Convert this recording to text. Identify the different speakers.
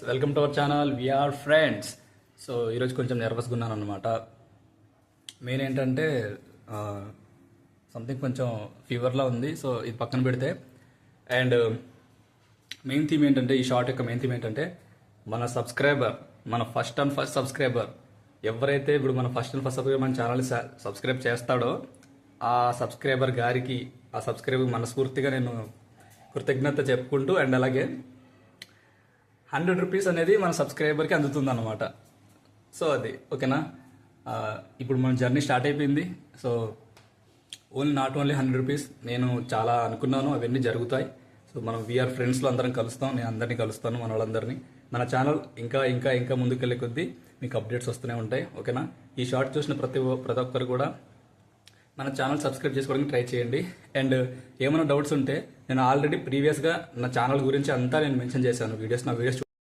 Speaker 1: Welcome to our channel VR friends. So ఈరోజు కొంచెం నర్వస్గా ఉన్నాను అనమాట. మెయిన్ ఏంటంటే సంథింగ్ కొంచెం ఫీవర్లా ఉంది. సో ఇది పక్కన పెడితే అండ్ మెయిన్ థీమ్ ఏంటంటే, ఈ షార్ట్ యొక్క మెయిన్ థీమ్ ఏంటంటే, మన సబ్స్క్రైబర్, మన ఫస్ట్ అండ్ ఫస్ట్ సబ్స్క్రైబర్ ఎవరైతే ఇప్పుడు మన ఫస్ట్ అండ్ ఫస్ట్ సబ్స్క్రైబర్ మన ఛానల్ సబ్స్క్రైబ్ చేస్తాడో ఆ సబ్స్క్రైబర్ గారికి, ఆ సబ్స్క్రైబర్ మనస్ఫూర్తిగా నేను కృతజ్ఞత చెప్పుకుంటూ, అండ్ అలాగే 100 రూపీస్ అనేది మన సబ్స్క్రైబర్కి అందుతుంది అనమాట. సో అది ఓకేనా. ఇప్పుడు మన జర్నీ స్టార్ట్ అయిపోయింది. సో నాట్ ఓన్లీ 100 రూపీస్, నేను చాలా అనుకున్నాను, అవన్నీ జరుగుతాయి. సో మనం వీఆర్ ఫ్రెండ్స్లో అందరం కలుస్తాం, నేను అందరినీ కలుస్తాను, మన వాళ్ళందరినీ. మన ఛానల్ ఇంకా ఇంకా ఇంకా ముందుకెళ్ళే కొద్దీ మీకు అప్డేట్స్ వస్తూనే ఉంటాయి, ఓకేనా. ఈ షార్ట్ చూసిన ప్రతి ఒక్కరు కూడా మన ఛానల్ సబ్స్క్రైబ్ చేసుకోవడానికి ట్రై చేయండి. అండ్ ఏమైనా డౌట్స్ ఉంటే నేను ఆల్రెడీ ప్రీవియస్గా నా ఛానల్ గురించి అంతా నేను మెన్షన్ చేశాను నా వీడియోస్